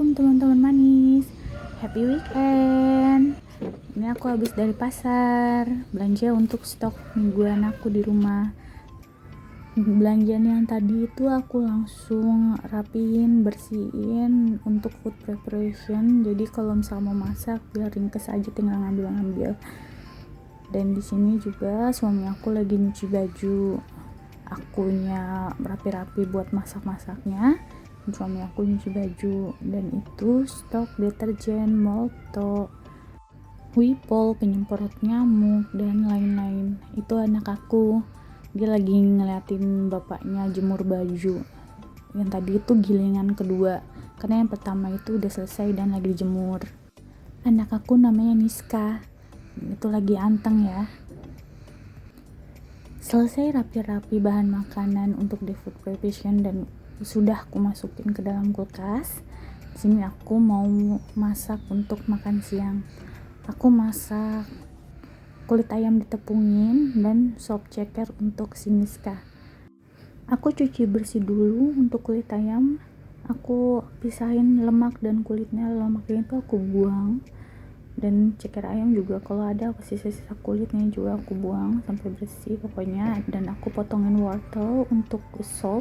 Assalamualaikum teman-teman manis. Happy weekend. Ini aku habis dari pasar, belanja untuk stok mingguan aku di rumah. Belanjaan yang tadi itu aku langsung rapiin, bersihin untuk food preparation. Jadi kalau misalnya mau masak biar ringkes aja, tinggal ngambil. Dan di sini juga suami aku lagi nyuci baju. Akunya rapi-rapi buat masak-masaknya. Suami aku nyuci baju. Dan itu stok deterjen, Molto, Wipol, penyemprot nyamuk, dan lain-lain. Itu anak aku, dia lagi ngeliatin bapaknya jemur baju. Yang tadi itu gilingan kedua, karena yang pertama itu udah selesai dan lagi dijemur. Anak aku namanya Niska, itu lagi anteng ya. Selesai rapi-rapi bahan makanan untuk the food preparation dan sudah aku masukin ke dalam kulkas. Di sini aku mau masak untuk makan siang. Aku masak kulit ayam ditepungin dan sop ceker untuk si Niska. Aku cuci bersih dulu untuk kulit ayam. Aku pisahin lemak dan kulitnya. Lemaknya itu aku buang. Dan ceker ayam juga kalau ada sisa-sisa kulitnya juga aku buang sampai bersih pokoknya. Dan aku potongin wortel untuk sop.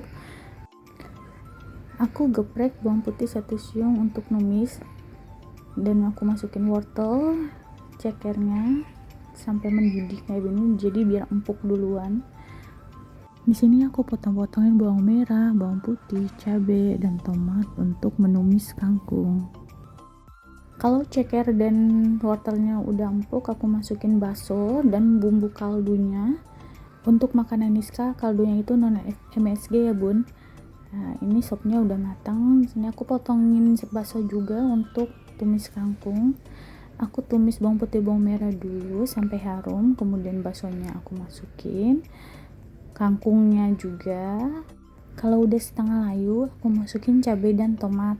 Aku geprek bawang putih 1 siung untuk numis. Dan aku masukin wortel, cekernya sampai mendidih kayak gini, jadi biar empuk duluan. Di sini aku potong-potongin bawang merah, bawang putih, cabai, dan tomat untuk menumis kangkung. Kalau ceker dan wortelnya udah empuk, aku masukin bakso dan bumbu kaldunya. Untuk makanan Niska, kaldunya itu non MSG ya bun. Nah, ini sopnya udah matang. Di sini aku potongin bakso juga untuk tumis kangkung. Aku tumis bawang putih bawang merah dulu sampai harum, kemudian baksonya aku masukin, kangkungnya juga. Kalau udah setengah layu, aku masukin cabai dan tomat.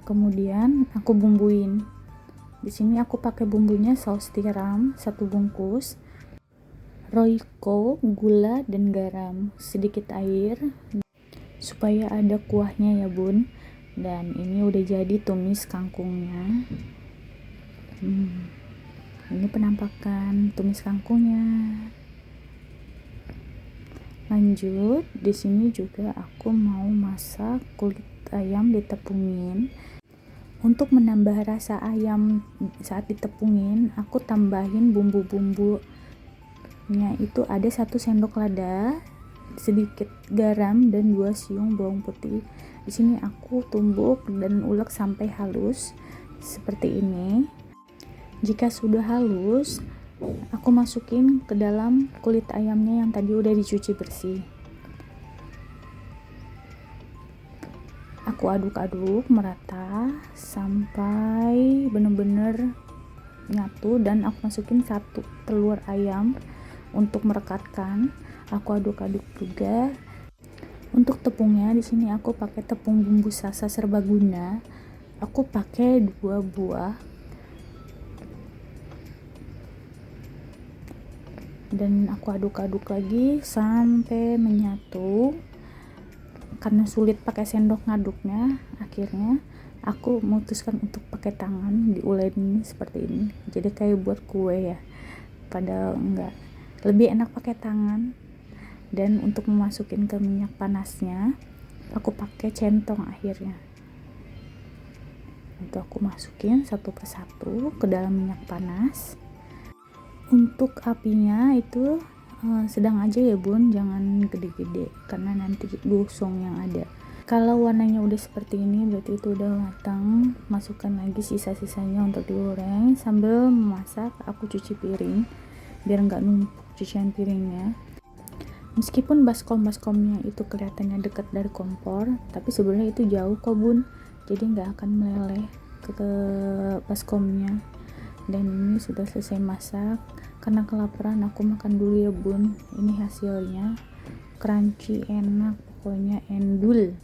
Kemudian aku bumbuin. Di sini aku pakai bumbunya saus tiram 1 bungkus, Royco, gula dan garam, sedikit air supaya ada kuahnya ya bun. Dan ini udah jadi tumis kangkungnya. Ini penampakan tumis kangkungnya. Lanjut, di sini juga aku mau masak kulit ayam ditepungin. Untuk menambah rasa ayam saat ditepungin, aku tambahin bumbu-bumbunya itu ada 1 sendok lada, sedikit garam dan 2 siung bawang putih. Di sini aku tumbuk dan ulek sampai halus seperti ini. Jika sudah halus, aku masukin ke dalam kulit ayamnya yang tadi udah dicuci bersih. Aku aduk-aduk merata sampai bener-bener nyatu dan aku masukin 1 telur ayam untuk merekatkan. Aku aduk-aduk juga. Untuk tepungnya di sini aku pakai tepung bumbu sasa serbaguna. Aku pakai 2 buah. Dan aku aduk-aduk lagi sampai menyatu. Karena sulit pakai sendok ngaduknya, akhirnya aku memutuskan untuk pakai tangan, diulenin seperti ini. Jadi kayak buat kue ya. Padahal enggak. Lebih enak pakai tangan. Dan untuk memasukin ke minyak panasnya, aku pakai centong akhirnya. Itu aku masukin satu persatu ke dalam minyak panas. Untuk apinya itu sedang aja ya bun, jangan gede-gede karena nanti gosong yang ada. Kalau warnanya udah seperti ini berarti itu udah matang. Masukkan lagi sisa-sisanya untuk digoreng. Sambil memasak aku cuci piring biar nggak numpuk cucian piringnya. Meskipun baskom-baskomnya itu kelihatannya dekat dari kompor, tapi sebenarnya itu jauh kok bun, jadi nggak akan meleleh ke baskomnya. Dan ini sudah selesai masak. Karena kelaparan aku makan dulu ya bun. Ini hasilnya crunchy, enak, pokoknya endul.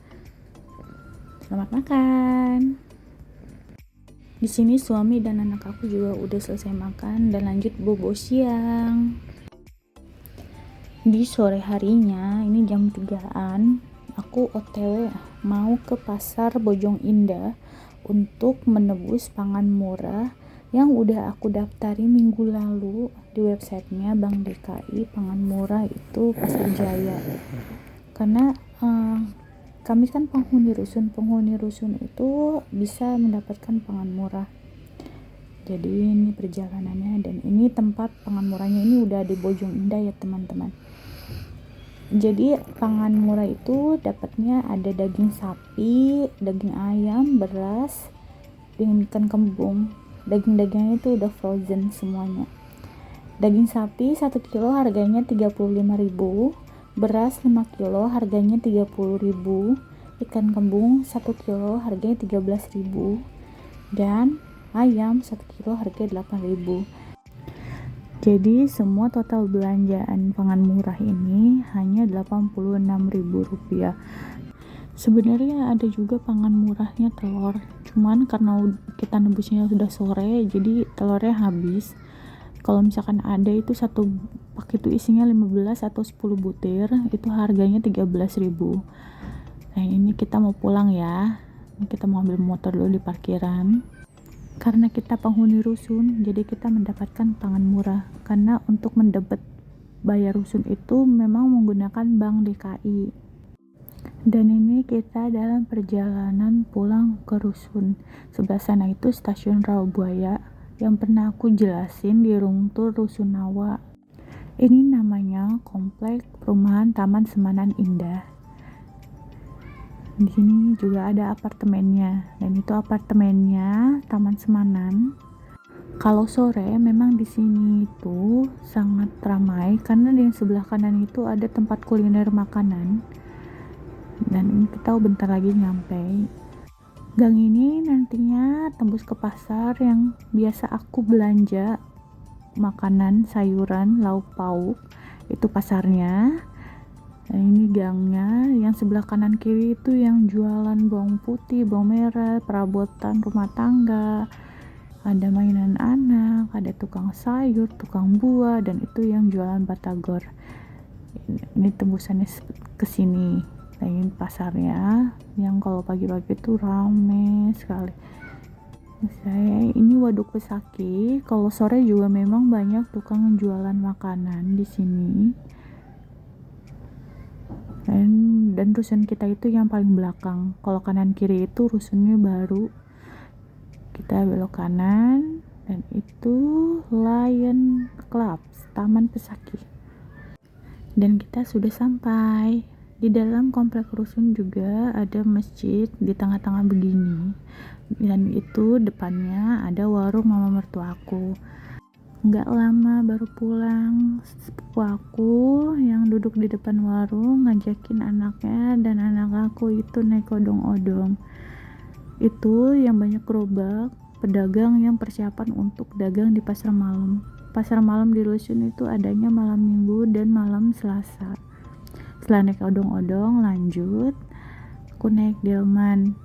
Selamat makan. Di sini suami dan anak aku juga udah selesai makan dan lanjut bobo siang. Di sore harinya, ini jam 3-an, aku OTW mau ke pasar Bojong Indah untuk menebus pangan murah yang udah aku daftari minggu lalu di websitenya Bank DKI. Pangan murah itu Pasar Jaya, karena kami kan penghuni rusun itu bisa mendapatkan pangan murah. Jadi ini perjalanannya, dan ini tempat pangan murahnya ini udah di Bojong Indah ya teman-teman. Jadi pangan murah itu dapatnya ada daging sapi, daging ayam, beras, dengan ikan kembung. Daging-dagingnya itu udah frozen semuanya. Daging sapi 1 kilo harganya 35.000, beras 5 kilo harganya 30.000, ikan kembung 1 kilo harganya 13.000, dan ayam 1 kilo harganya 8.000. Jadi semua total belanjaan pangan murah ini hanya Rp86.000. Sebenarnya ada juga pangan murahnya telur, cuman karena kita nebusnya sudah sore jadi telurnya habis. Kalau misalkan ada itu satu pak itu isinya 15 atau 10 butir, itu harganya 13.000. Nah ini kita mau pulang ya, kita mau ambil motor dulu di parkiran. Karena kita penghuni rusun, jadi kita mendapatkan pangan murah. Karena untuk mendebet bayar rusun itu memang menggunakan Bank DKI. Dan ini kita dalam perjalanan pulang ke rusun. Sebelah sana itu stasiun Rawabuaya yang pernah aku jelasin di room tour Rusunawa. Ini namanya Komplek Perumahan Taman Semanan Indah. Di sini juga ada apartemennya, dan itu apartemennya Taman Semanan. Kalau sore memang di sini itu sangat ramai karena di sebelah kanan itu ada tempat kuliner makanan. Dan ini kita bentar lagi nyampe. Gang ini nantinya tembus ke pasar yang biasa aku belanja makanan, sayuran, lauk pauk. Itu pasarnya. Nah, ini gangnya, yang sebelah kanan kiri itu yang jualan bawang putih, bawang merah, perabotan rumah tangga, ada mainan anak, ada tukang sayur, tukang buah, dan itu yang jualan batagor. Ini tembusannya ke sini. Nah, ini pasarnya yang kalau pagi-pagi itu rame sekali. Saya ini Waduk Pesaki. Kalau sore juga memang banyak tukang jualan makanan di sini. Dan rusun kita itu yang paling belakang. Kalau kanan kiri itu rusunnya baru. Kita belok kanan, dan itu Lion Club, Taman Pesaki. Dan kita sudah sampai. Di dalam komplek rusun juga ada masjid di tengah-tengah begini. Dan itu depannya ada warung mama mertua aku. Nggak lama baru pulang, sepupu aku yang duduk di depan warung ngajakin anaknya dan anak aku itu naik odong-odong. Itu yang banyak gerobak pedagang yang persiapan untuk dagang di pasar malam. Pasar malam di rusun itu adanya malam minggu dan malam Selasa. Setelah naik odong-odong lanjut aku naik delman.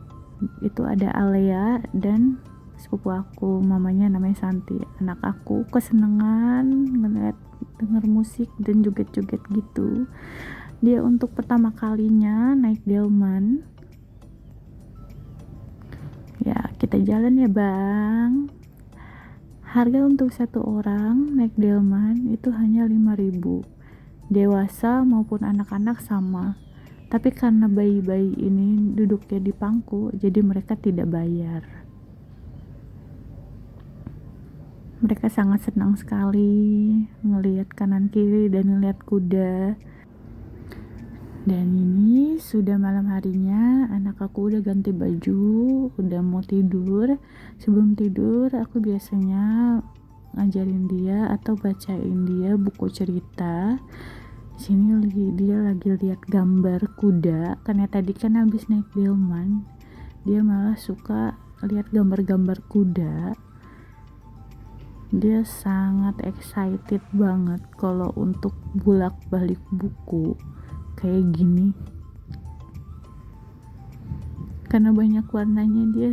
Itu ada Alea dan sepupu aku, mamanya namanya Santi. Anak aku kesenangan ngeliat denger musik dan joget-joget gitu. Dia untuk pertama kalinya naik delman. Ya kita jalan ya bang. Harga untuk satu orang naik delman itu hanya 5.000. Dewasa maupun anak-anak sama. Tapi karena bayi-bayi ini duduknya di pangku, jadi mereka tidak bayar. Mereka sangat senang sekali melihat kanan kiri dan melihat kuda. Dan ini sudah malam harinya, anak aku udah ganti baju, udah mau tidur. Sebelum tidur aku biasanya ngajarin dia atau bacain dia buku cerita. Di sini dia lagi lihat gambar kuda, karena tadi kan habis naik delman. Dia malah suka lihat gambar-gambar kuda. Dia sangat excited banget kalau untuk bolak-balik buku kayak gini, karena banyak warnanya. Dia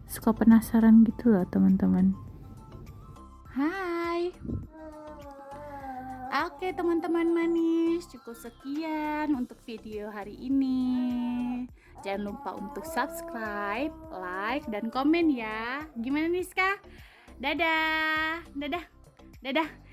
suka penasaran gitu loh teman-teman. Hai. Oke teman-teman manis, cukup sekian untuk video hari ini. Jangan lupa untuk subscribe, like, dan komen ya. Gimana Niska? Dadah, dadah, dadah.